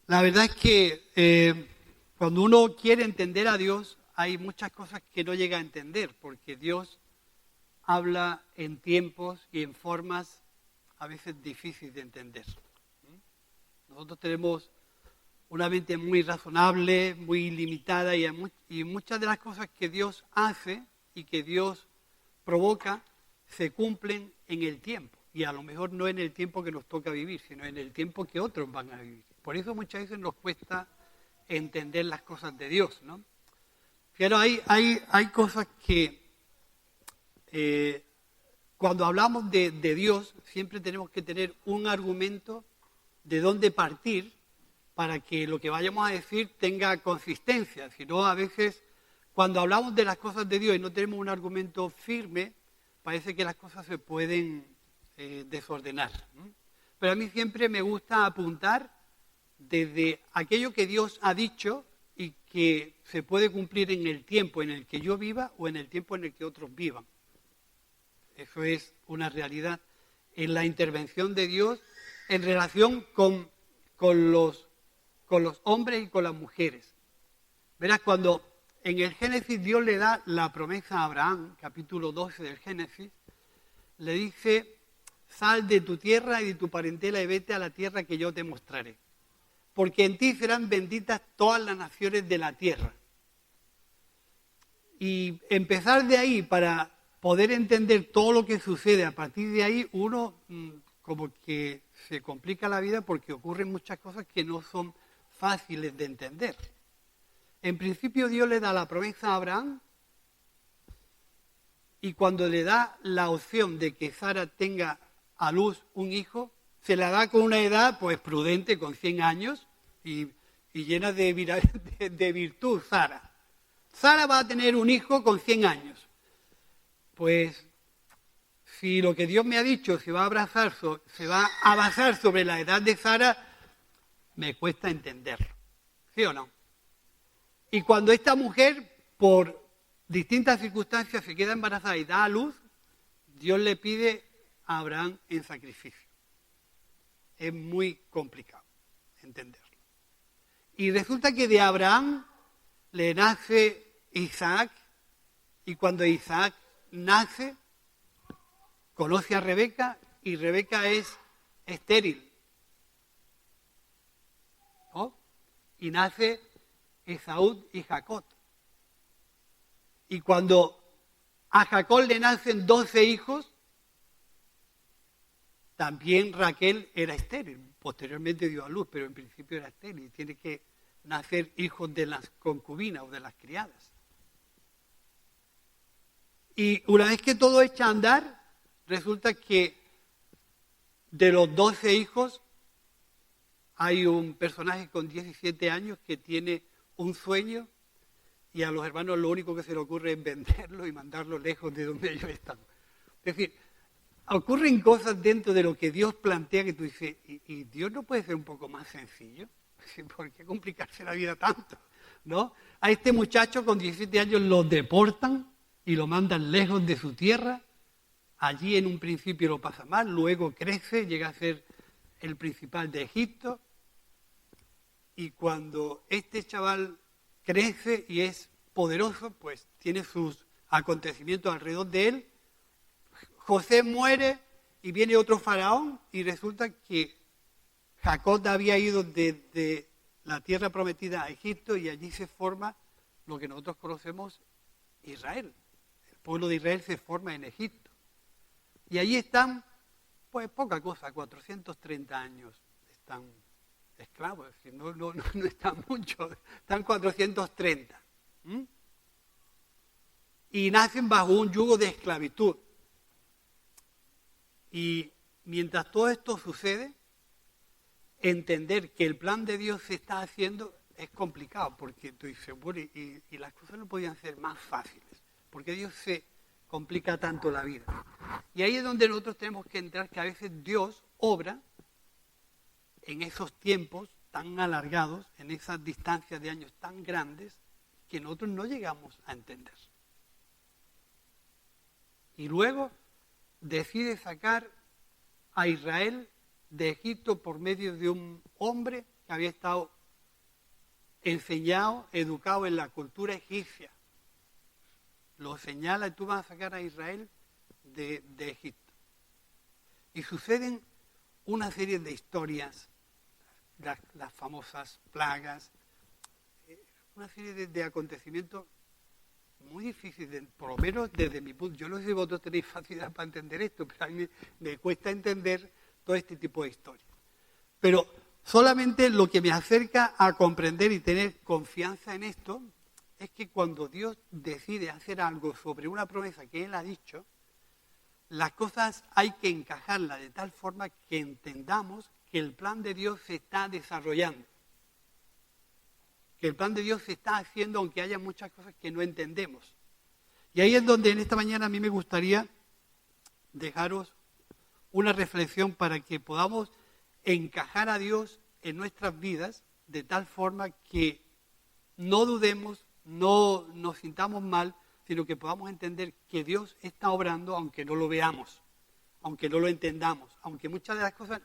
La verdad es que cuando uno quiere entender a Dios, hay muchas cosas que no llega a entender, porque Dios habla en tiempos y en formas a veces difíciles de entender. Nosotros tenemos una mente muy razonable, muy limitada, y muchas de las cosas que Dios hace y que Dios provoca se cumplen en el tiempo. Y a lo mejor no en el tiempo que nos toca vivir, sino en el tiempo que otros van a vivir. Por eso muchas veces nos cuesta entender las cosas de Dios, ¿no? Pero hay cosas que cuando hablamos de Dios siempre tenemos que tener un argumento de dónde partir para que lo que vayamos a decir tenga consistencia. Si no, a veces cuando hablamos de las cosas de Dios y no tenemos un argumento firme, parece que las cosas se pueden desordenar, ¿no? Pero a mí siempre me gusta apuntar desde aquello que Dios ha dicho y que se puede cumplir en el tiempo en el que yo viva o en el tiempo en el que otros vivan. Eso es una realidad en la intervención de Dios en relación con los hombres y con las mujeres. Verás, cuando en el Génesis Dios le da la promesa a Abraham, capítulo 12 del Génesis, le dice: sal de tu tierra y de tu parentela y vete a la tierra que yo te mostraré, porque en ti serán benditas todas las naciones de la tierra. Y empezar de ahí para poder entender todo lo que sucede a partir de ahí, uno como que se complica la vida porque ocurren muchas cosas que no son fáciles de entender. En principio Dios le da la promesa a Abraham y cuando le da la opción de que Sara tenga a luz un hijo, se la da con una edad pues prudente, con 100 años y llena de virtud Sara. Sara va a tener un hijo con 100 años. Pues si lo que Dios me ha dicho se va a basar sobre la edad de Sara, me cuesta entenderlo. ¿Sí o no? Y cuando esta mujer, por distintas circunstancias, se queda embarazada y da a luz, Dios le pide a Abraham en sacrificio. Es muy complicado entenderlo. Y resulta que de Abraham le nace Isaac, y cuando Isaac nace, conoce a Rebeca, y Rebeca es estéril, ¿no? Y nace Esaú y Jacob. Y cuando a Jacob le nacen 12 hijos, también Raquel era estéril. Posteriormente dio a luz, pero en principio era estéril. Tiene que nacer hijos de las concubinas o de las criadas. Y una vez que todo echa a andar, resulta que de los 12 hijos hay un personaje con 17 años que tiene un sueño y a los hermanos lo único que se le ocurre es venderlo y mandarlo lejos de donde ellos están. Es decir, ocurren cosas dentro de lo que Dios plantea que tú dices, ¿y Dios no puede ser un poco más sencillo? ¿Por qué complicarse la vida tanto? ¿No? A este muchacho con 17 años lo deportan y lo mandan lejos de su tierra. Allí en un principio lo pasa mal, luego crece, llega a ser el principal de Egipto. Y cuando este chaval crece y es poderoso, pues tiene sus acontecimientos alrededor de él. José muere y viene otro faraón y resulta que Jacob había ido desde la tierra prometida a Egipto y allí se forma lo que nosotros conocemos Israel. El pueblo de Israel se forma en Egipto. Y allí están, pues poca cosa, 430 años están esclavos, es decir, no están mucho, están 430. Y nacen bajo un yugo de esclavitud. Y mientras todo esto sucede, entender que el plan de Dios se está haciendo es complicado, porque tú dices, bueno, y las cosas no podían ser más fáciles, porque Dios se complica tanto la vida. Y ahí es donde nosotros tenemos que entrar, que a veces Dios obra en esos tiempos tan alargados, en esas distancias de años tan grandes, que nosotros no llegamos a entender. Y luego decide sacar a Israel de Egipto por medio de un hombre que había estado enseñados, educados en la cultura egipcia. Lo señala y tú vas a sacar a Israel de Egipto. Y suceden una serie de historias, las famosas plagas, una serie de acontecimientos muy difíciles, por lo menos desde mi punto. Yo no sé si vosotros tenéis facilidad para entender esto, pero a mí me cuesta entender todo este tipo de historias. Pero solamente lo que me acerca a comprender y tener confianza en esto es que cuando Dios decide hacer algo sobre una promesa que Él ha dicho, las cosas hay que encajarlas de tal forma que entendamos que el plan de Dios se está desarrollando. Que el plan de Dios se está haciendo aunque haya muchas cosas que no entendemos. Y ahí es donde en esta mañana a mí me gustaría dejaros una reflexión para que podamos encajar a Dios en nuestras vidas de tal forma que no dudemos, no nos sintamos mal, sino que podamos entender que Dios está obrando aunque no lo veamos, aunque no lo entendamos, aunque muchas de las cosas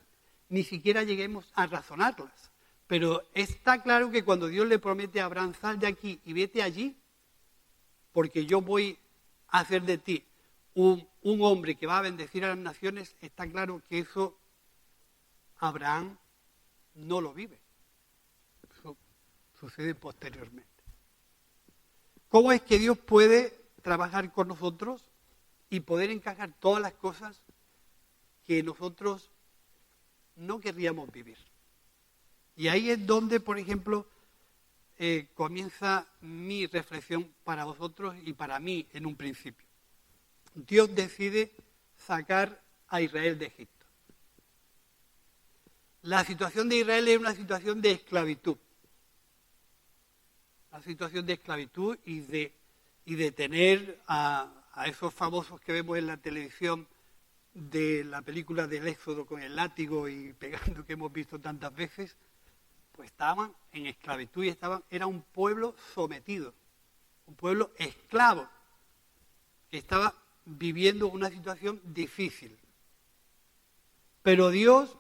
ni siquiera lleguemos a razonarlas. Pero está claro que cuando Dios le promete a Abraham, sal de aquí y vete allí, porque yo voy a hacer de ti un hombre que va a bendecir a las naciones, está claro que eso Abraham no lo vive. Eso sucede posteriormente. ¿Cómo es que Dios puede trabajar con nosotros y poder encajar todas las cosas que nosotros no querríamos vivir? Y ahí es donde, por ejemplo, comienza mi reflexión para vosotros y para mí en un principio. Dios decide sacar a Israel de Egipto. La situación de Israel es una situación de esclavitud. Una situación de esclavitud y de tener a esos famosos que vemos en la televisión de la película del Éxodo con el látigo y pegando que hemos visto tantas veces, pues estaban en esclavitud y era un pueblo sometido, un pueblo esclavo, que estaba viviendo una situación difícil. Pero Dios,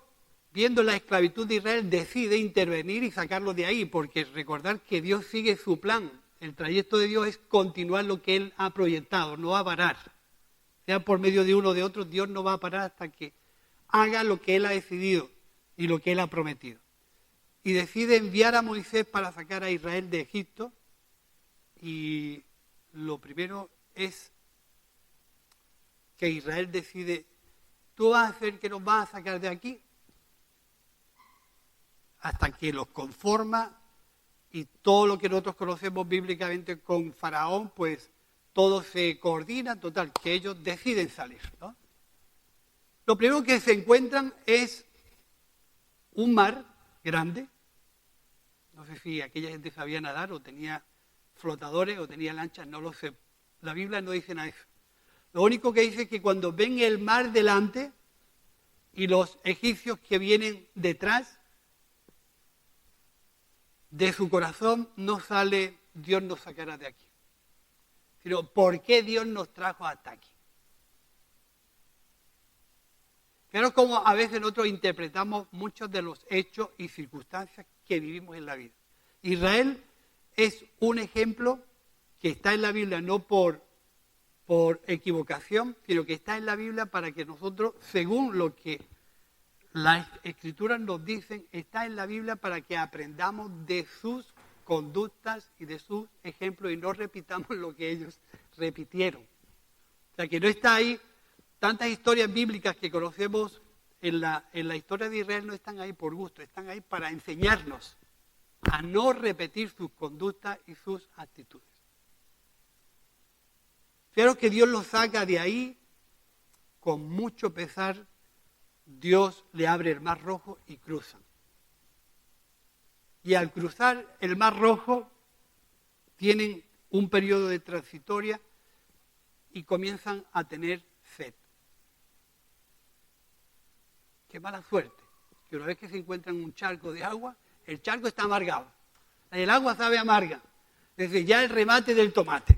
viendo la esclavitud de Israel, decide intervenir y sacarlo de ahí, porque recordar que Dios sigue su plan. El trayecto de Dios es continuar lo que Él ha proyectado, no va a parar. Sea por medio de uno o de otro, Dios no va a parar hasta que haga lo que Él ha decidido y lo que Él ha prometido. Y decide enviar a Moisés para sacar a Israel de Egipto. Y lo primero es que Israel decide, tú vas a hacer que nos vas a sacar de aquí, hasta que los conforma y todo lo que nosotros conocemos bíblicamente con Faraón, pues todo se coordina, total, que ellos deciden salir, ¿no? Lo primero que se encuentran es un mar grande. No sé si aquella gente sabía nadar o tenía flotadores o tenía lanchas, no lo sé. La Biblia no dice nada de eso. Lo único que dice es que cuando ven el mar delante y los egipcios que vienen detrás, de su corazón no sale Dios nos sacará de aquí, sino ¿por qué Dios nos trajo hasta aquí? Pero como a veces nosotros interpretamos muchos de los hechos y circunstancias que vivimos en la vida. Israel es un ejemplo que está en la Biblia no por equivocación, sino que está en la Biblia para que nosotros, según lo que las Escrituras nos dicen, está en la Biblia para que aprendamos de sus conductas y de sus ejemplos y no repitamos lo que ellos repitieron. O sea, que no está ahí. Tantas historias bíblicas que conocemos en la historia de Israel no están ahí por gusto, están ahí para enseñarnos a no repetir sus conductas y sus actitudes. Pero que Dios los saca de ahí con mucho pesar. Dios le abre el mar rojo y cruzan. Y al cruzar el mar rojo tienen un periodo de transitoria y comienzan a tener sed. Qué mala suerte, que una vez que se encuentran un charco de agua, el charco está amargado. El agua sabe amarga. Desde ya el remate del tomate.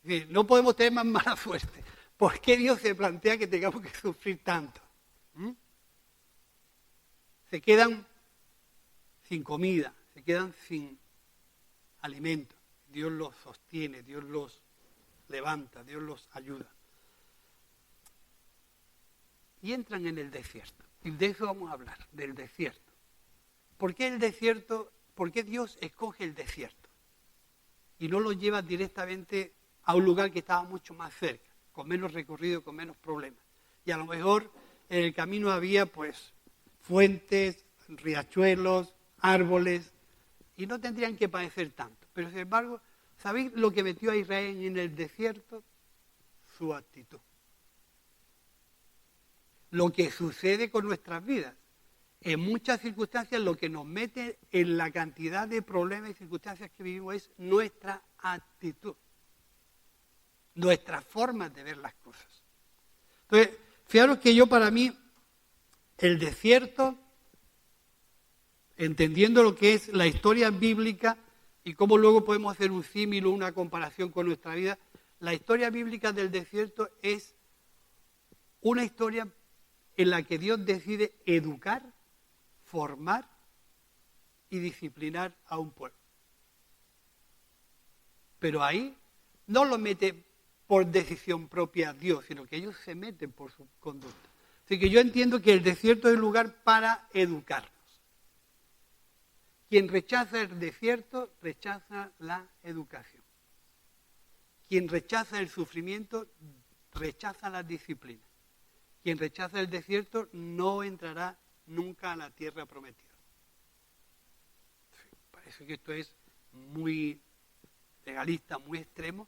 Es decir, no podemos tener más mala suerte. ¿Por qué Dios se plantea que tengamos que sufrir tanto? Se quedan sin comida, se quedan sin alimento, Dios los sostiene, Dios los levanta, Dios los ayuda. Y entran en el desierto. Y de eso vamos a hablar, del desierto. ¿Por qué el desierto? ¿Por qué Dios escoge el desierto? Y no lo lleva directamente a un lugar que estaba mucho más cerca, con menos recorrido, con menos problemas. Y a lo mejor en el camino había pues fuentes, riachuelos, árboles, y no tendrían que padecer tanto. Pero sin embargo, ¿sabéis lo que metió a Israel en el desierto? Su actitud. Lo que sucede con nuestras vidas. En muchas circunstancias lo que nos mete en la cantidad de problemas y circunstancias que vivimos es nuestra actitud. Nuestras formas de ver las cosas. Entonces, fijaros que para mí, el desierto, entendiendo lo que es la historia bíblica y cómo luego podemos hacer un símil o una comparación con nuestra vida, la historia bíblica del desierto es una historia en la que Dios decide educar, formar y disciplinar a un pueblo. Pero ahí no lo mete por decisión propia Dios, sino que ellos se meten por su conducta. Así que yo entiendo que el desierto es el lugar para educarnos. Quien rechaza el desierto, rechaza la educación. Quien rechaza el sufrimiento, rechaza la disciplina. Quien rechaza el desierto no entrará nunca a la tierra prometida. Sí, parece que esto es muy legalista, muy extremo,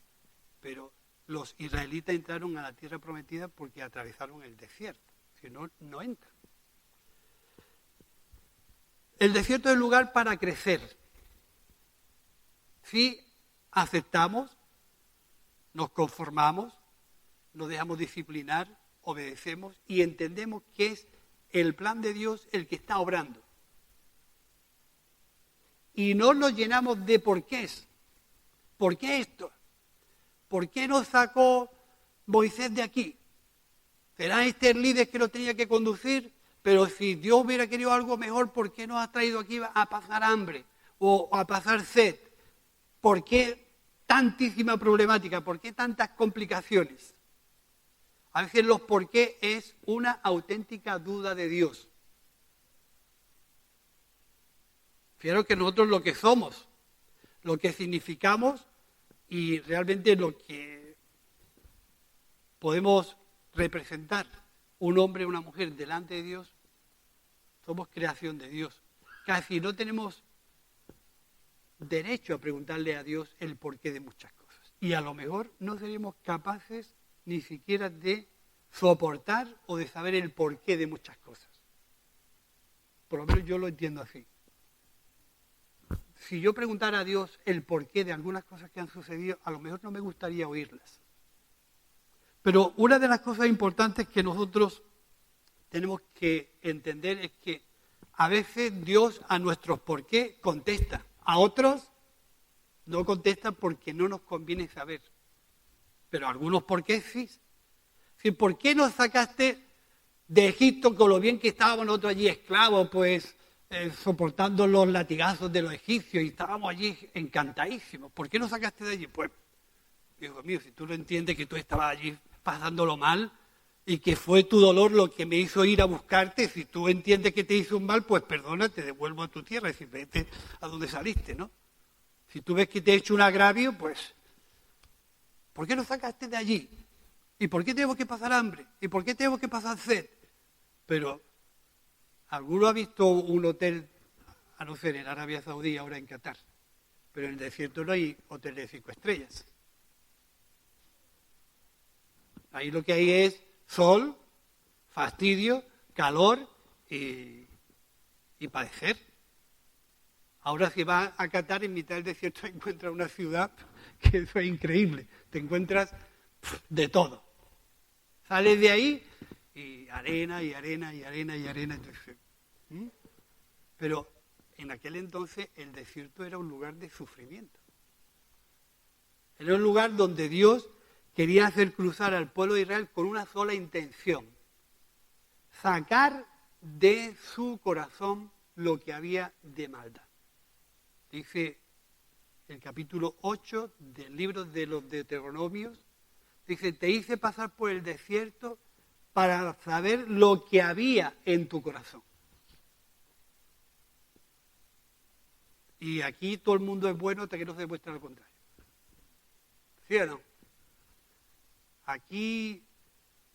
pero los israelitas entraron a la tierra prometida porque atravesaron el desierto. Si no, no entran. El desierto es el lugar para crecer. Si aceptamos, nos conformamos, nos dejamos disciplinar, obedecemos y entendemos que es el plan de Dios el que está obrando. Y no nos llenamos de porqués. ¿Por qué esto? ¿Por qué nos sacó Moisés de aquí? ¿Será este el líder que lo tenía que conducir? Pero si Dios hubiera querido algo mejor, ¿por qué nos ha traído aquí a pasar hambre o a pasar sed? ¿Por qué tantísima problemática? ¿Por qué tantas complicaciones? A veces los por qué es una auténtica duda de Dios. Fijaros que nosotros lo que somos, lo que significamos y realmente lo que podemos representar un hombre o una mujer delante de Dios, somos creación de Dios. Casi no tenemos derecho a preguntarle a Dios el porqué de muchas cosas. Y a lo mejor no seríamos capaces ni siquiera de soportar o de saber el porqué de muchas cosas. Por lo menos yo lo entiendo así. Si yo preguntara a Dios el porqué de algunas cosas que han sucedido, a lo mejor no me gustaría oírlas. Pero una de las cosas importantes que nosotros tenemos que entender es que a veces Dios a nuestros por qué contesta. A otros no contesta porque no nos conviene saber. Pero algunos por qué sí. Si, ¿por qué nos sacaste de Egipto con lo bien que estábamos nosotros allí esclavos, pues soportando los latigazos de los egipcios y estábamos allí encantadísimos? ¿Por qué nos sacaste de allí? Pues, hijo mío, si tú no entiendes que tú estabas allí pasándolo mal y que fue tu dolor lo que me hizo ir a buscarte, si tú entiendes que te hizo un mal, pues perdona, te devuelvo a tu tierra, y decir, vete a donde saliste, ¿no? Si tú ves que te he hecho un agravio, pues, ¿por qué nos sacaste de allí? ¿Y por qué tenemos que pasar hambre? ¿Y por qué tenemos que pasar sed? Pero, ¿alguno ha visto un hotel, a no ser en Arabia Saudí, ahora en Qatar? Pero en el desierto no hay hotel de 5 estrellas. Ahí lo que hay es sol, fastidio, calor y padecer. Ahora si vas a Qatar, en mitad del desierto encuentras una ciudad que eso es increíble. Te encuentras de todo. Sales de ahí y arena, y arena, y arena, y arena. Entonces, pero en aquel entonces el desierto era un lugar de sufrimiento. Era un lugar donde Dios quería hacer cruzar al pueblo de Israel con una sola intención: sacar de su corazón lo que había de maldad. Dice el capítulo 8 del libro de los Deuteronomios, dice, te hice pasar por el desierto para saber lo que había en tu corazón. Y aquí todo el mundo es bueno hasta que no se demuestre lo contrario. ¿Sí o no? Aquí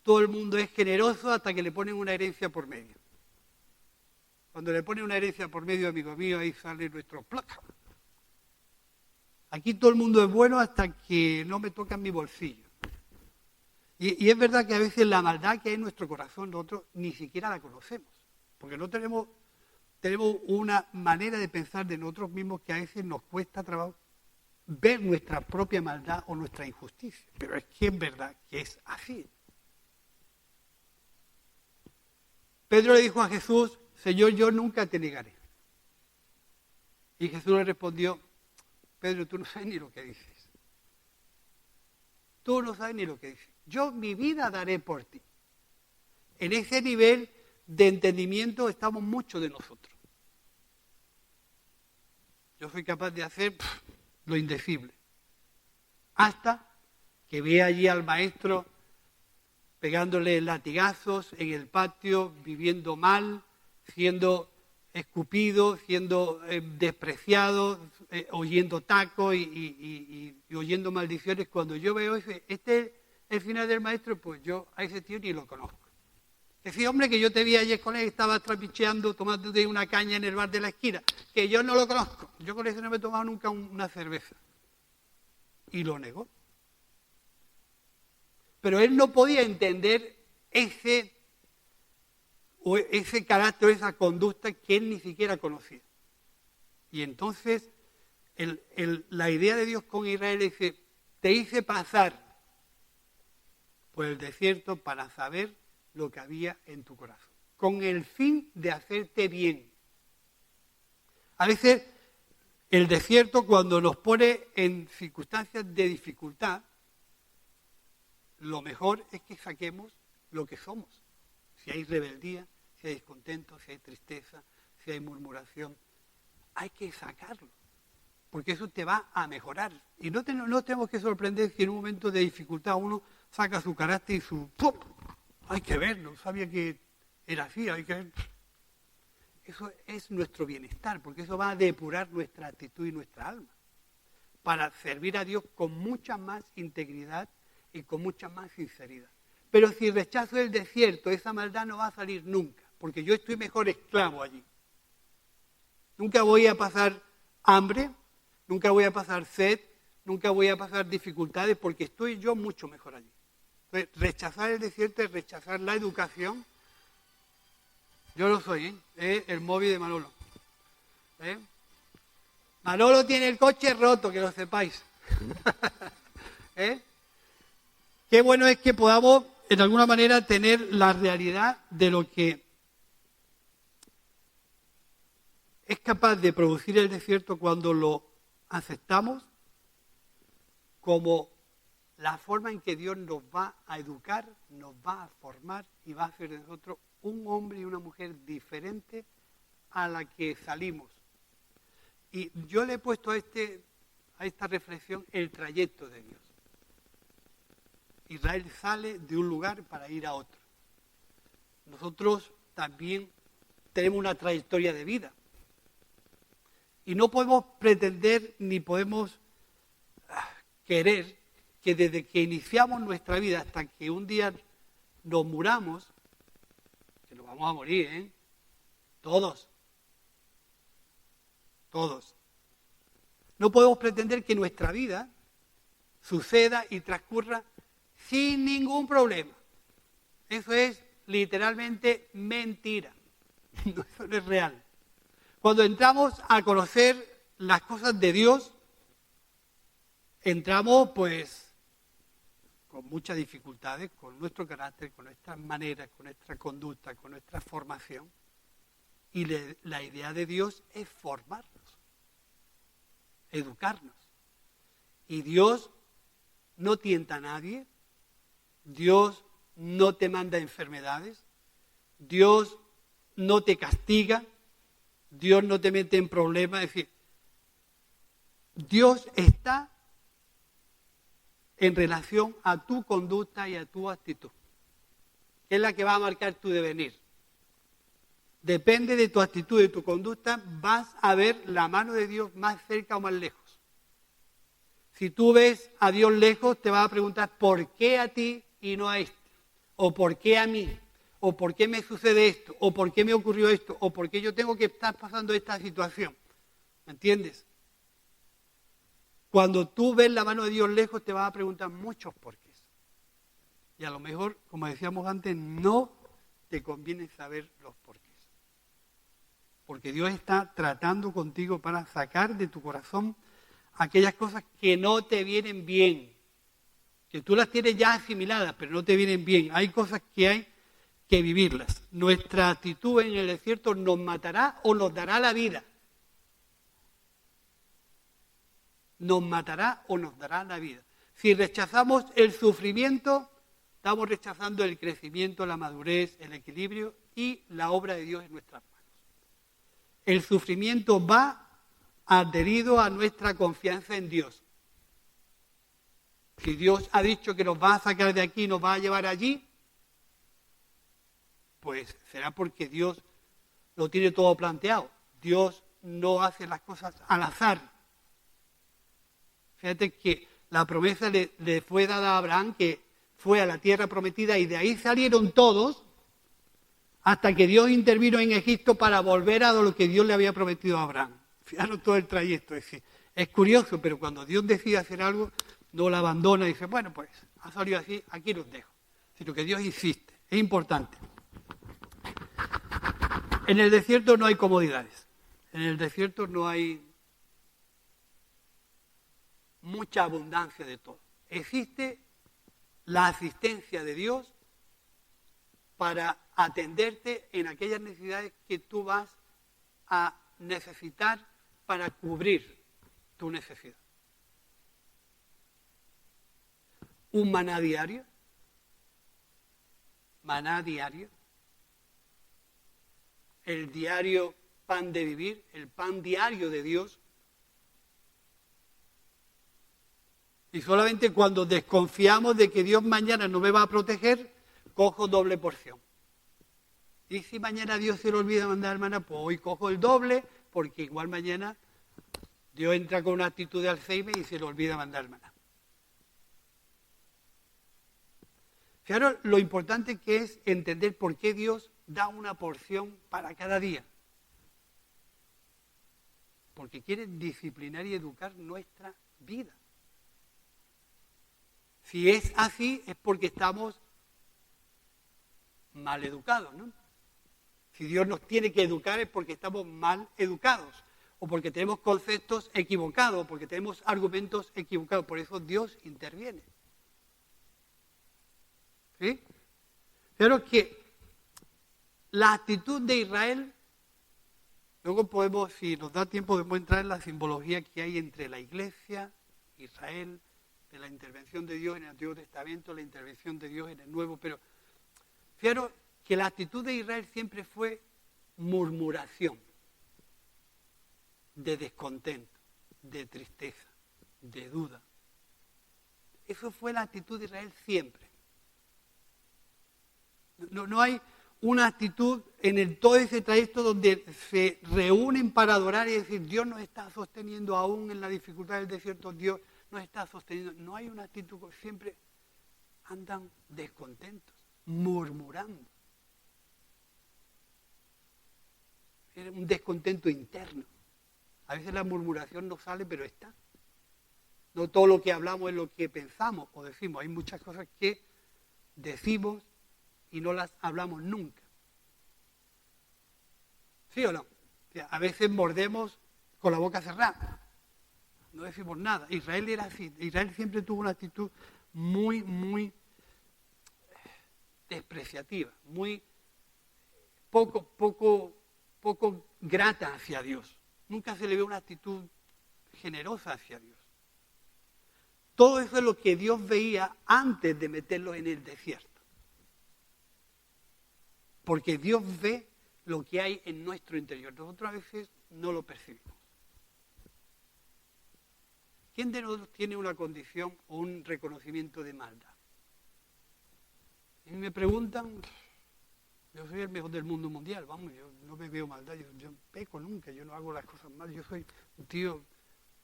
todo el mundo es generoso hasta que le ponen una herencia por medio. Cuando le ponen una herencia por medio, amigo mío, ahí sale nuestro placa. Aquí todo el mundo es bueno hasta que no me tocan mi bolsillo. Y es verdad que a veces la maldad que hay en nuestro corazón, nosotros ni siquiera la conocemos. Porque no tenemos una manera de pensar de nosotros mismos que a veces nos cuesta trabajo ver nuestra propia maldad o nuestra injusticia. Pero es que es verdad que es así. Pedro le dijo a Jesús, Señor, yo nunca te negaré. Y Jesús le respondió, Pedro, tú no sabes ni lo que dices. Tú no sabes ni lo que dices. Yo mi vida daré por ti. En ese nivel de entendimiento estamos muchos de nosotros. Yo soy capaz de hacer lo indecible. Hasta que vea allí al maestro pegándole latigazos en el patio, viviendo mal, siendo escupido, siendo despreciado, oyendo tacos y oyendo maldiciones. Cuando yo veo este es el final del maestro, pues yo a ese tío ni lo conozco. Ese hombre que yo te vi ayer con él, estaba trapicheando, tomándote una caña en el bar de la esquina, que yo no lo conozco. Yo con ese no me he tomado nunca una cerveza. Y lo negó. Pero él no podía entender ese carácter, esa conducta que él ni siquiera conocía. Y entonces la idea de Dios con Israel dice, te hice pasar por el desierto para saber lo que había en tu corazón, con el fin de hacerte bien. A veces el desierto, cuando nos pone en circunstancias de dificultad, lo mejor es que saquemos lo que somos. Si hay rebeldía, si hay descontento, si hay tristeza, si hay murmuración, hay que sacarlo, porque eso te va a mejorar. Y no tenemos que sorprender si en un momento de dificultad uno saca su carácter y su... ¡pum! Hay que verlo, sabía que era así, hay que ver. Eso es nuestro bienestar, porque eso va a depurar nuestra actitud y nuestra alma, para servir a Dios con mucha más integridad y con mucha más sinceridad. Pero si rechazo el desierto, esa maldad no va a salir nunca, porque yo estoy mejor esclavo allí. Nunca voy a pasar hambre, nunca voy a pasar sed, nunca voy a pasar dificultades, porque estoy yo mucho mejor allí. Entonces, rechazar el desierto es rechazar la educación. Yo lo soy, el móvil de Manolo. Manolo tiene el coche roto, que lo sepáis. Qué bueno es que podamos, en alguna manera, tener la realidad de lo que es capaz de producir el desierto cuando lo aceptamos como la forma en que Dios nos va a educar, nos va a formar y va a hacer de nosotros un hombre y una mujer diferente a la que salimos. Y yo le he puesto a esta reflexión el trayecto de Dios. Israel sale de un lugar para ir a otro. Nosotros también tenemos una trayectoria de vida. Y no podemos pretender ni podemos querer que desde que iniciamos nuestra vida hasta que un día nos muramos, que nos vamos a morir, todos, no podemos pretender que nuestra vida suceda y transcurra sin ningún problema. Eso es literalmente mentira. No, eso no es real. Cuando entramos a conocer las cosas de Dios, entramos pues con muchas dificultades, con nuestro carácter, con nuestras maneras, con nuestra conducta, con nuestra formación. Y la idea de Dios es formarnos, educarnos. Y Dios no tienta a nadie, Dios no te manda enfermedades, Dios no te castiga, Dios no te mete en problemas. Es decir, Dios está en relación a tu conducta y a tu actitud, que es la que va a marcar tu devenir. Depende de tu actitud y de tu conducta, vas a ver la mano de Dios más cerca o más lejos. Si tú ves a Dios lejos, te vas a preguntar ¿por qué a ti y no a este? ¿O por qué a mí? ¿O por qué me sucede esto? ¿O por qué me ocurrió esto? ¿O por qué yo tengo que estar pasando esta situación? ¿Me entiendes? Cuando tú ves la mano de Dios lejos, te vas a preguntar muchos porqués. Y a lo mejor, como decíamos antes, no te conviene saber los porqués. Porque Dios está tratando contigo para sacar de tu corazón aquellas cosas que no te vienen bien, que tú las tienes ya asimiladas, pero no te vienen bien. Hay cosas que hay que vivirlas. Nuestra actitud en el desierto nos matará o nos dará la vida. Nos matará o nos dará la vida. Si rechazamos el sufrimiento, estamos rechazando el crecimiento, la madurez, el equilibrio y la obra de Dios en nuestras manos. El sufrimiento va adherido a nuestra confianza en Dios. Si Dios ha dicho que nos va a sacar de aquí y nos va a llevar allí, pues será porque Dios lo tiene todo planteado. Dios no hace las cosas al azar. Fíjate que la promesa le fue dada a Abraham, que fue a la tierra prometida, y de ahí salieron todos, hasta que Dios intervino en Egipto para volver a lo que Dios le había prometido a Abraham. Fijaros todo el trayecto. Es curioso, pero cuando Dios decide hacer algo, no lo abandona y dice, bueno, pues ha salido así, aquí los dejo. Sino que Dios insiste, es importante. En el desierto no hay comodidades. En el desierto no hay mucha abundancia de todo. Existe la asistencia de Dios para atenderte en aquellas necesidades que tú vas a necesitar para cubrir tu necesidad. Un maná diario, el diario pan de vivir, el pan diario de Dios. Y solamente cuando desconfiamos de que Dios mañana no me va a proteger, cojo doble porción. Y si mañana Dios se le olvida mandar maná, pues hoy cojo el doble, porque igual mañana Dios entra con una actitud de Alzheimer y se le olvida mandar maná. Fijaros lo importante que es entender por qué Dios da una porción para cada día. Porque quiere disciplinar y educar nuestra vida. Si es así, es porque estamos mal educados, ¿no? Si Dios nos tiene que educar es porque estamos mal educados, o porque tenemos conceptos equivocados, o porque tenemos argumentos equivocados. Por eso Dios interviene. ¿Sí? Pero que la actitud de Israel, luego podemos, si nos da tiempo, podemos entrar en la simbología que hay entre la Iglesia, Israel, de la intervención de Dios en el Antiguo Testamento, la intervención de Dios en el Nuevo, pero fijaros que la actitud de Israel siempre fue murmuración, de descontento, de tristeza, de duda. Eso fue la actitud de Israel siempre. No hay una actitud en todo ese trayecto donde se reúnen para adorar y decir, Dios nos está sosteniendo aún en la dificultad del desierto, Dios nos está sosteniendo. No hay una actitud, siempre andan descontentos, murmurando. Es un descontento interno. A veces la murmuración no sale, pero está. No todo lo que hablamos es lo que pensamos o decimos. Hay muchas cosas que decimos y no las hablamos nunca. ¿Sí o no? O sea, a veces mordemos con la boca cerrada. No decimos nada. Israel era así. Israel siempre tuvo una actitud muy despreciativa, muy poco grata hacia Dios. Nunca se le ve una actitud generosa hacia Dios. Todo eso es lo que Dios veía antes de meterlos en el desierto. Porque Dios ve lo que hay en nuestro interior. Nosotros a veces no lo percibimos. ¿Quién de nosotros tiene una condición o un reconocimiento de maldad? Y me preguntan, yo soy el mejor del mundo mundial, vamos, yo no me veo maldad, yo no peco nunca, yo no hago las cosas mal, yo soy un tío,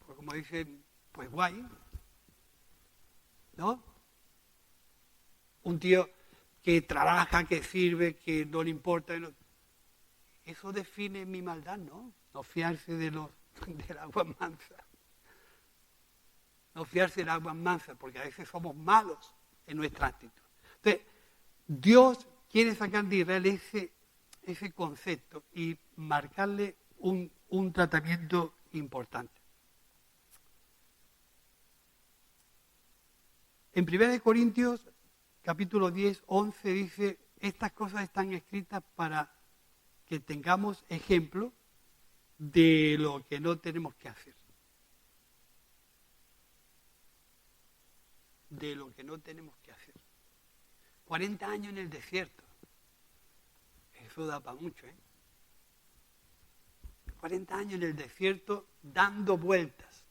pues como dicen, pues guay, ¿no? Un tío que trabaja, que sirve, que no le importa. No. Eso define mi maldad, ¿no? No fiarse del agua mansa. No fiarse del agua mansa, porque a veces somos malos en nuestra actitud. Entonces, Dios quiere sacar de Israel ese concepto y marcarle un tratamiento importante. En 1 Corintios, capítulo 10, 11, dice, estas cosas están escritas para que tengamos ejemplo de lo que no tenemos que hacer. De lo que no tenemos que hacer. 40 años en el desierto. Eso da para mucho, ¿eh? 40 años en el desierto dando vueltas.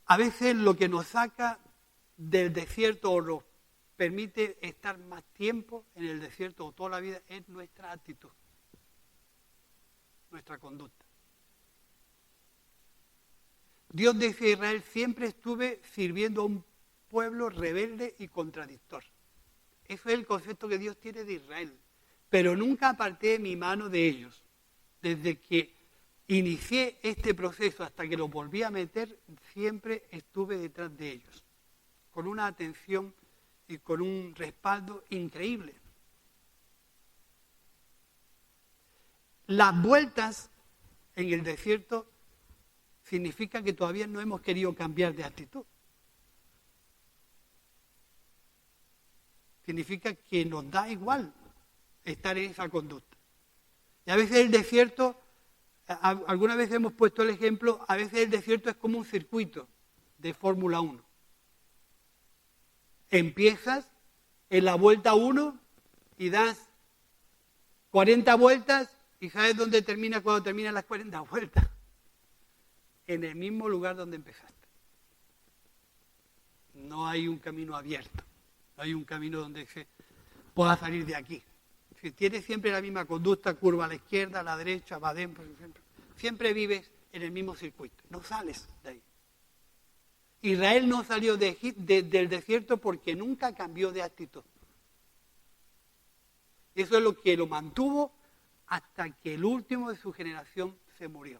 A veces lo que nos saca del desierto o nos permite estar más tiempo en el desierto o toda la vida es nuestra actitud, nuestra conducta. Dios dice a Israel, siempre estuve sirviendo a un pueblo rebelde y contradictor. Eso es el concepto que Dios tiene de Israel. Pero nunca aparté mi mano de ellos. Desde que inicié este proceso hasta que lo volví a meter, siempre estuve detrás de ellos. Con una atención y con un respaldo increíble. Las vueltas en el desierto significa que todavía no hemos querido cambiar de actitud. Significa que nos da igual estar en esa conducta. Y a veces el desierto, alguna vez hemos puesto el ejemplo, a veces el desierto es como un circuito de Fórmula 1. Empiezas en la vuelta 1 y das 40 vueltas y ¿sabes dónde termina cuando terminan las 40 vueltas? En el mismo lugar donde empezaste. No hay un camino abierto, no hay un camino donde se pueda salir de aquí. Si tienes siempre la misma conducta, curva a la izquierda, a la derecha, va adentro, siempre vives en el mismo circuito, no sales de ahí. Israel no salió del desierto porque nunca cambió de actitud. Eso es lo que lo mantuvo hasta que el último de su generación se murió.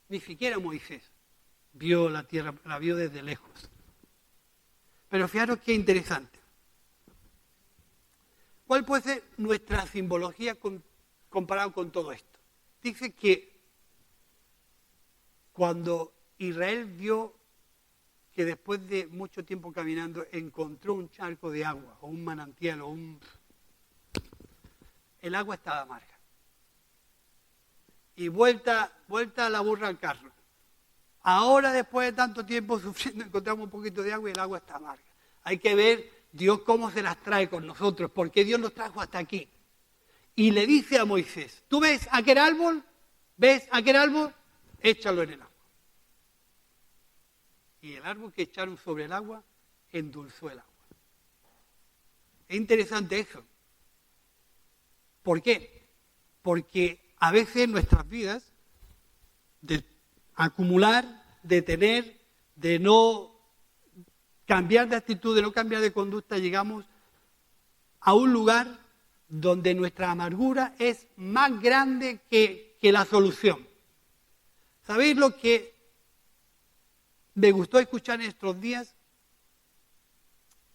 Ni siquiera Moisés vio la tierra, la vio desde lejos. Pero fijaros qué interesante. ¿Cuál puede ser nuestra simbología comparado con todo esto? Dice que cuando Israel vio que después de mucho tiempo caminando encontró un charco de agua o un manantial el agua estaba amarga. Y vuelta la burra al carro. Ahora, después de tanto tiempo sufriendo, encontramos un poquito de agua y el agua está amarga. Hay que ver Dios cómo se las trae con nosotros, porque Dios nos trajo hasta aquí. Y le dice a Moisés, ¿tú ves aquel árbol? ¿Ves aquel árbol? Échalo en el agua. Y el árbol que echaron sobre el agua endulzó el agua. Es interesante eso. ¿Por qué? Porque a veces en nuestras vidas, de acumular, de tener, de no cambiar de actitud, de no cambiar de conducta, llegamos a un lugar donde nuestra amargura es más grande que la solución. ¿Sabéis lo que me gustó escuchar en estos días?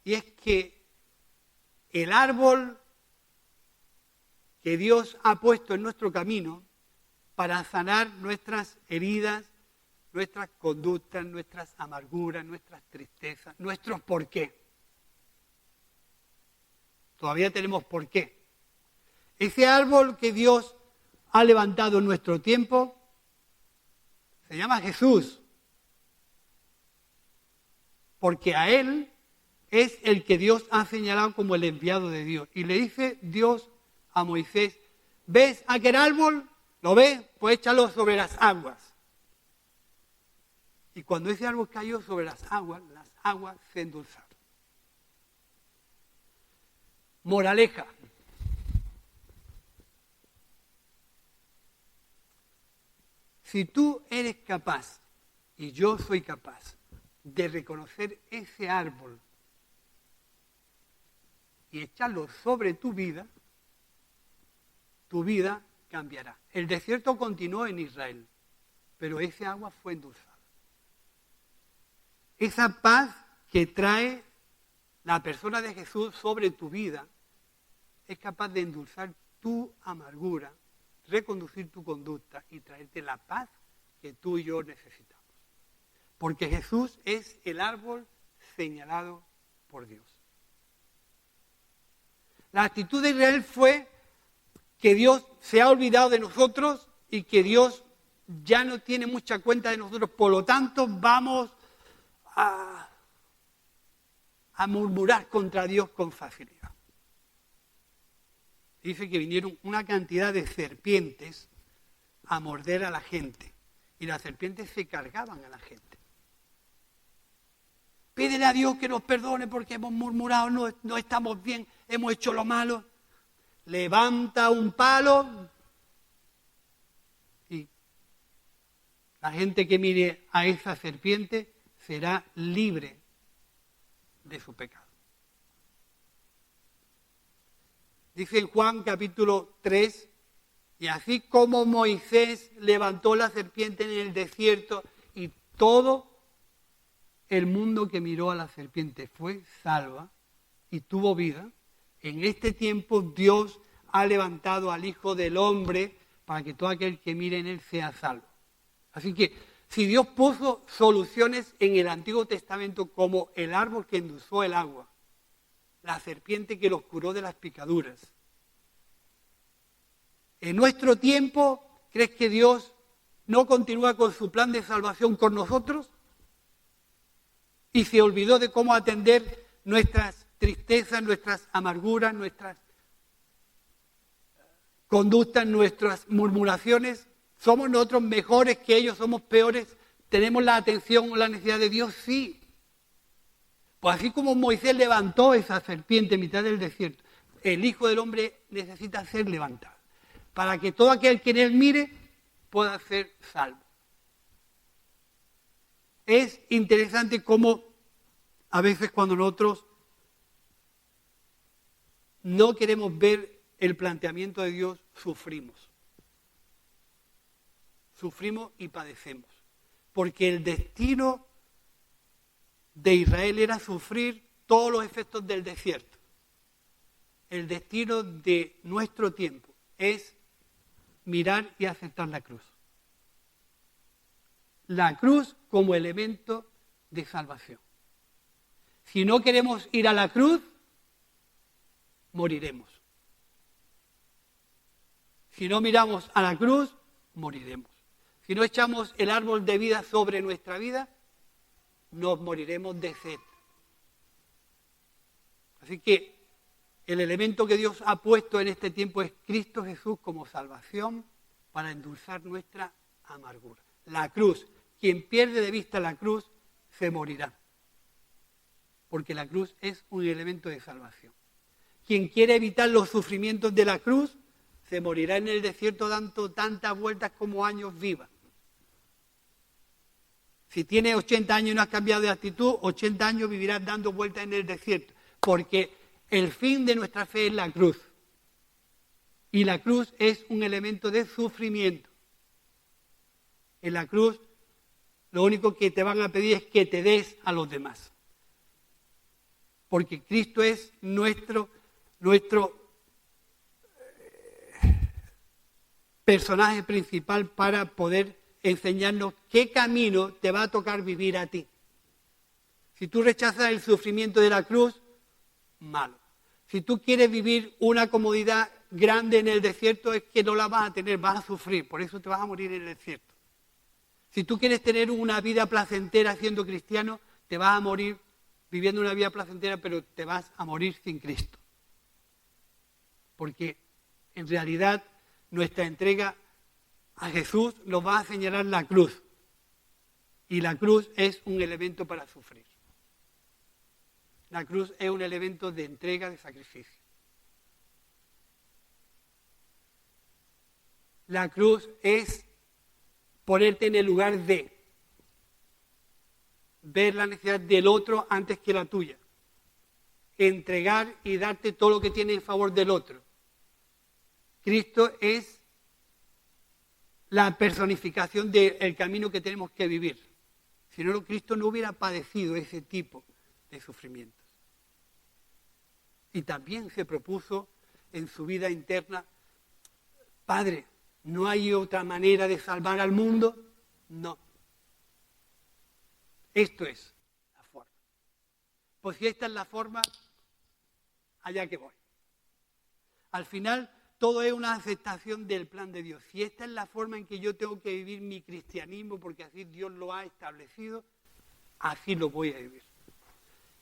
Y es que el árbol que Dios ha puesto en nuestro camino para sanar nuestras heridas, nuestras conductas, nuestras amarguras, nuestras tristezas, nuestros por qué. Todavía tenemos por qué. Ese árbol que Dios ha levantado en nuestro tiempo se llama Jesús. Porque a Él es el que Dios ha señalado como el enviado de Dios. Y le dice Dios a Moisés, ¿Ves aquel árbol? ¿Lo ves? Pues échalo sobre las aguas. Y cuando ese árbol cayó sobre las aguas se endulzaron. Moraleja. Si tú eres capaz, y yo soy capaz, de reconocer ese árbol y echarlo sobre tu vida cambiará. El desierto continuó en Israel, pero ese agua fue endulzada. Esa paz que trae la persona de Jesús sobre tu vida es capaz de endulzar tu amargura, reconducir tu conducta y traerte la paz que tú y yo necesitamos. Porque Jesús es el árbol señalado por Dios. La actitud de Israel fue que Dios se ha olvidado de nosotros y que Dios ya no tiene mucha cuenta de nosotros, por lo tanto vamos a murmurar contra Dios con facilidad. Dice que vinieron una cantidad de serpientes a morder a la gente y las serpientes se cargaban a la gente. Pídele a Dios que nos perdone porque hemos murmurado, no estamos bien, hemos hecho lo malo. Levanta un palo y la gente que mire a esa serpiente será libre de su pecado. Dice en Juan capítulo 3, y así como Moisés levantó la serpiente en el desierto y todo el mundo que miró a la serpiente fue salva y tuvo vida, en este tiempo Dios ha levantado al Hijo del Hombre para que todo aquel que mire en él sea salvo. Así que si Dios puso soluciones en el Antiguo Testamento como el árbol que endulzó el agua, la serpiente que los curó de las picaduras, en nuestro tiempo, ¿crees que Dios no continúa con su plan de salvación con nosotros? Y se olvidó de cómo atender nuestras tristezas, nuestras amarguras, nuestras conductas, nuestras murmuraciones. ¿Somos nosotros mejores que ellos? ¿Somos peores? ¿Tenemos la atención o la necesidad de Dios? Sí. Pues así como Moisés levantó esa serpiente en mitad del desierto, el Hijo del Hombre necesita ser levantado, para que todo aquel que en él mire pueda ser salvo. Es interesante cómo a veces cuando nosotros no queremos ver el planteamiento de Dios, sufrimos. Sufrimos y padecemos. Porque el destino de Israel era sufrir todos los efectos del desierto. El destino de nuestro tiempo es mirar y aceptar la cruz. La cruz como elemento de salvación. Si no queremos ir a la cruz, moriremos. Si no miramos a la cruz, moriremos. Si no echamos el árbol de vida sobre nuestra vida, nos moriremos de sed. Así que el elemento que Dios ha puesto en este tiempo es Cristo Jesús como salvación para endulzar nuestra amargura. La cruz. Quien pierde de vista la cruz, se morirá. Porque la cruz es un elemento de salvación. Quien quiere evitar los sufrimientos de la cruz, se morirá en el desierto dando tantas vueltas como años viva. Si tienes 80 años y no has cambiado de actitud, 80 años vivirás dando vueltas en el desierto. Porque el fin de nuestra fe es la cruz. Y la cruz es un elemento de sufrimiento. En la cruz, lo único que te van a pedir es que te des a los demás. Porque Cristo es nuestro personaje principal para poder enseñarnos qué camino te va a tocar vivir a ti. Si tú rechazas el sufrimiento de la cruz, malo. Si tú quieres vivir una comodidad grande en el desierto, es que no la vas a tener, vas a sufrir, por eso te vas a morir en el desierto. Si tú quieres tener una vida placentera siendo cristiano, te vas a morir viviendo una vida placentera, pero te vas a morir sin Cristo. Porque en realidad nuestra entrega a Jesús, nos va a señalar la cruz. Y la cruz es un elemento para sufrir. La cruz es un elemento de entrega, de sacrificio. La cruz es ponerte en el lugar de ver la necesidad del otro antes que la tuya. Entregar y darte todo lo que tiene en favor del otro. Cristo es la personificación del camino que tenemos que vivir. Si no, Cristo no hubiera padecido ese tipo de sufrimientos. Y también se propuso en su vida interna, Padre, ¿no hay otra manera de salvar al mundo? No. Esto es la forma. Pues si esta es la forma, allá que voy. Al final, todo es una aceptación del plan de Dios. Si esta es la forma en que yo tengo que vivir mi cristianismo, porque así Dios lo ha establecido, así lo voy a vivir.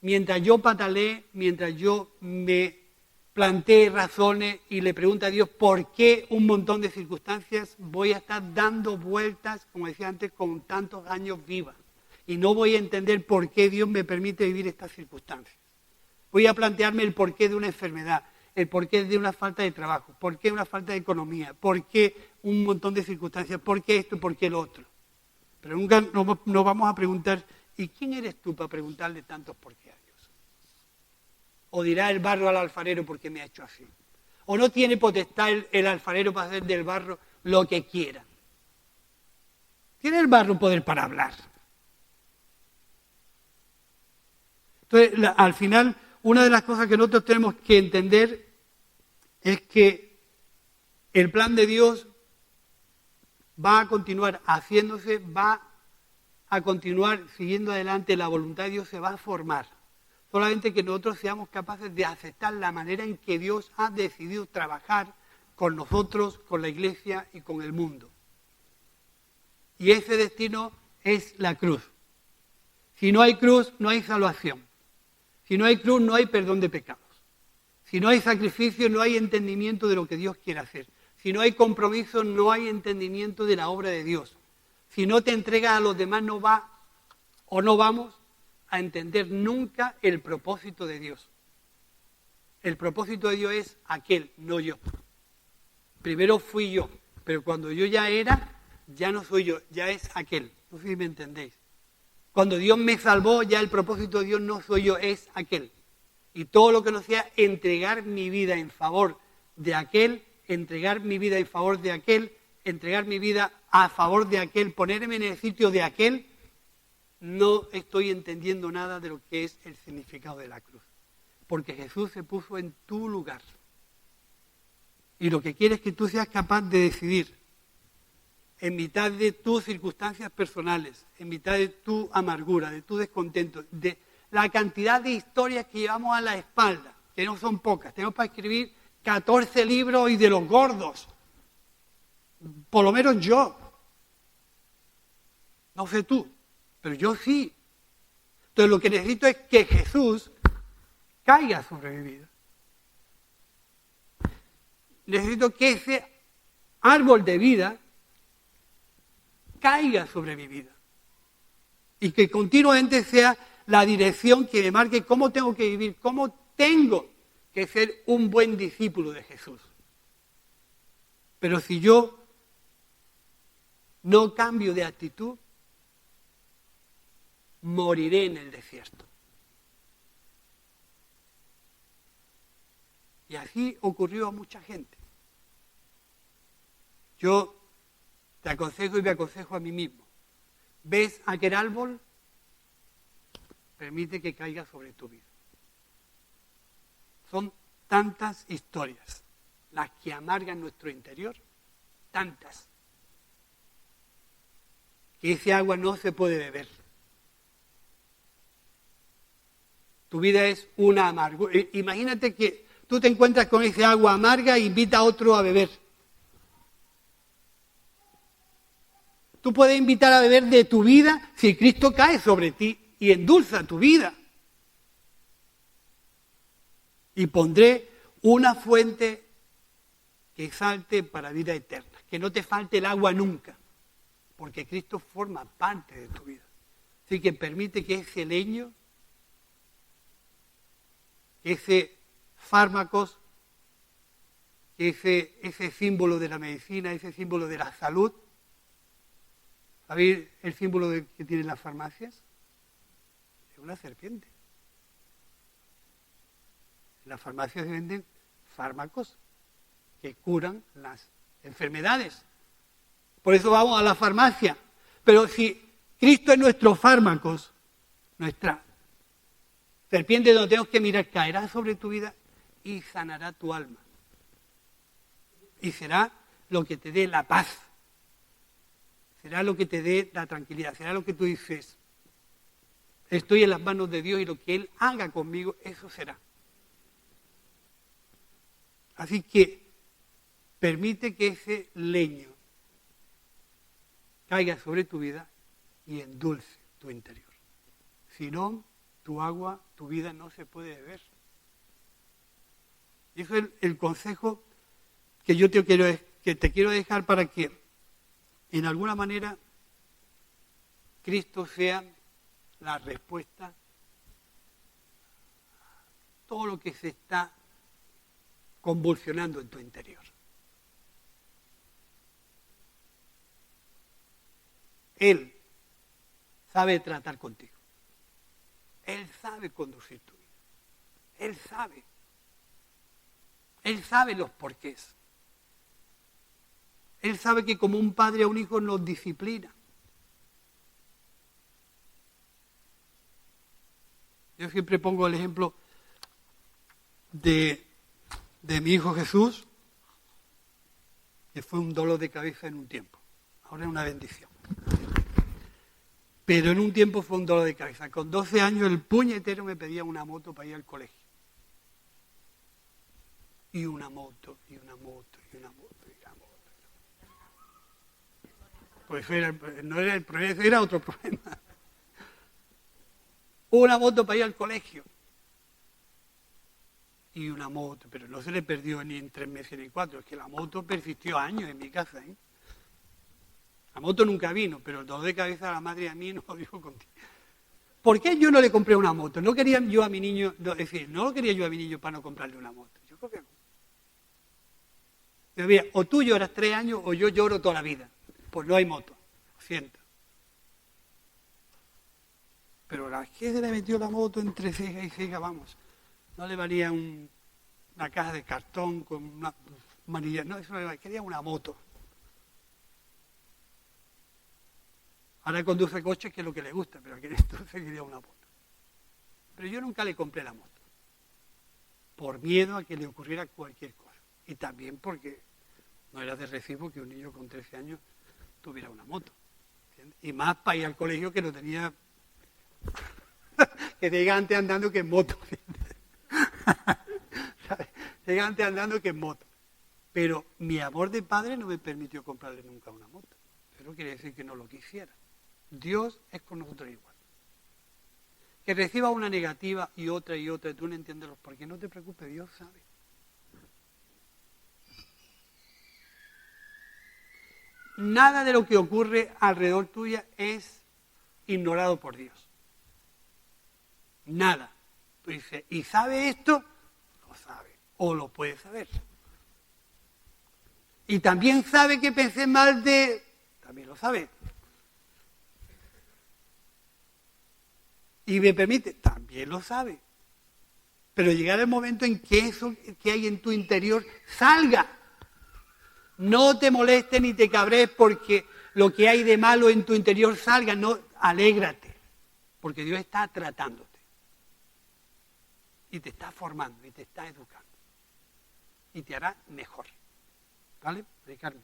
Mientras yo patalee, mientras yo me plantee razones y le pregunte a Dios por qué un montón de circunstancias, voy a estar dando vueltas, como decía antes, con tantos años viva. Y no voy a entender por qué Dios me permite vivir estas circunstancias. Voy a plantearme el porqué de una enfermedad, el porqué de una falta de trabajo, por qué una falta de economía, por qué un montón de circunstancias, por qué esto, por qué lo otro. Pero nunca nos vamos a preguntar, ¿y quién eres tú para preguntarle tantos por qué a Dios? O dirá el barro al alfarero, ¿por qué me ha hecho así? O no tiene potestad el alfarero para hacer del barro lo que quiera. Tiene el barro poder para hablar. Entonces, al final, una de las cosas que nosotros tenemos que entender es que el plan de Dios va a continuar haciéndose, va a continuar siguiendo adelante, la voluntad de Dios se va a formar. Solamente que nosotros seamos capaces de aceptar la manera en que Dios ha decidido trabajar con nosotros, con la Iglesia y con el mundo. Y ese destino es la cruz. Si no hay cruz, no hay salvación. Si no hay cruz, no hay perdón de pecados. Si no hay sacrificio, no hay entendimiento de lo que Dios quiere hacer. Si no hay compromiso, no hay entendimiento de la obra de Dios. Si no te entregas a los demás, no vamos a entender nunca el propósito de Dios. El propósito de Dios es aquel, no yo. Primero fui yo, pero cuando yo ya era, ya no soy yo, ya es aquel. No sé si me entendéis. Cuando Dios me salvó, ya el propósito de Dios no soy yo, es aquel. Y todo lo que no sea entregar mi vida en favor de aquel, entregar mi vida en favor de aquel, entregar mi vida a favor de aquel, ponerme en el sitio de aquel, no estoy entendiendo nada de lo que es el significado de la cruz. Porque Jesús se puso en tu lugar. Y lo que quiere es que tú seas capaz de decidir, en mitad de tus circunstancias personales, en mitad de tu amargura, de tu descontento, de la cantidad de historias que llevamos a la espalda, que no son pocas. Tenemos para escribir 14 libros y de los gordos. Por lo menos yo. No sé tú, pero yo sí. Entonces lo que necesito es que Jesús caiga sobre mi vida. Necesito que ese árbol de vida caiga sobre mi vida. Y que continuamente sea la dirección que me marque cómo tengo que vivir, cómo tengo que ser un buen discípulo de Jesús. Pero si yo no cambio de actitud, moriré en el desierto. Y así ocurrió a mucha gente. Yo te aconsejo y me aconsejo a mí mismo. ¿Ves aquel árbol? Permite que caiga sobre tu vida. Son tantas historias las que amargan nuestro interior, tantas, que ese agua no se puede beber. Tu vida es una amargura. Imagínate que tú te encuentras con ese agua amarga e invita a otro a beber. Tú puedes invitar a beber de tu vida si Cristo cae sobre ti y endulza tu vida. Y pondré una fuente que salte para vida eterna, que no te falte el agua nunca, porque Cristo forma parte de tu vida. Así que permite que ese leño, ese fármacos, ese símbolo de la medicina, ese símbolo de la salud. ¿Sabéis el símbolo que tienen las farmacias? Es una serpiente. En las farmacias se venden fármacos que curan las enfermedades. Por eso vamos a la farmacia. Pero si Cristo es nuestro fármacos, nuestra serpiente donde tenemos que mirar, caerá sobre tu vida y sanará tu alma. Y será lo que te dé la paz. Será lo que te dé la tranquilidad. Será lo que tú dices, estoy en las manos de Dios y lo que Él haga conmigo, eso será. Así que permite que ese leño caiga sobre tu vida y endulce tu interior. Si no, tu agua, tu vida no se puede beber. Y eso es el consejo que yo te quiero dejar para que, en alguna manera, Cristo sea la respuesta a todo lo que se está convulsionando en tu interior. Él sabe tratar contigo. Él sabe conducir tu vida. Él sabe. Él sabe los porqués. Él sabe que como un padre a un hijo nos disciplina. Yo siempre pongo el ejemplo de mi hijo Jesús, que fue un dolor de cabeza en un tiempo. Ahora es una bendición. Pero en un tiempo fue un dolor de cabeza. Con 12 años el puñetero me pedía una moto para ir al colegio. Y una moto, y una moto, y una moto, y una moto. Pues no era el problema, era otro problema. Una moto para ir al colegio. Y una moto, pero no se le perdió ni en 3 meses ni 4, es que la moto persistió años en mi casa. La moto nunca vino, pero el dolor de cabeza de la madre y a mí no lo dijo contigo. ¿Por qué yo no le compré una moto? No quería yo a mi niño, es decir, no lo quería yo a mi niño para no comprarle una moto. Yo creo que pero mira, o tú lloras 3 años o yo lloro toda la vida. Pues no hay moto, lo siento. Pero la que se le metió la moto entre ceja y ceja, vamos, no le valía una caja de cartón con una manilla, no, eso no le valía, quería una moto. Ahora conduce coches, que es lo que le gusta, pero aquel entonces quería una moto. Pero yo nunca le compré la moto, por miedo a que le ocurriera cualquier cosa. Y también porque no era de recibo que un niño con 13 años tuviera una moto. ¿Entiendes? Y más para ir al colegio que no tenía, que llega antes andando que en moto. Llega antes andando que en moto. Pero mi amor de padre no me permitió comprarle nunca una moto. Eso quiere decir que no lo quisiera. Dios es con nosotros igual. Que reciba una negativa y otra, y tú no entiendes los por qué. No te preocupes, Dios sabe. Nada de lo que ocurre alrededor tuya es ignorado por Dios. Nada. Tú dices, ¿y sabe esto? Lo sabe. O lo puede saber. Y también sabe que pensé mal de... También lo sabe. Y me permite, también lo sabe. Pero llegará el momento en que eso que hay en tu interior salga. No te molestes ni te cabrees porque lo que hay de malo en tu interior salga. No, alégrate. Porque Dios está tratándote. Y te está formando y te está educando. Y te hará mejor. ¿Vale? Ricardo.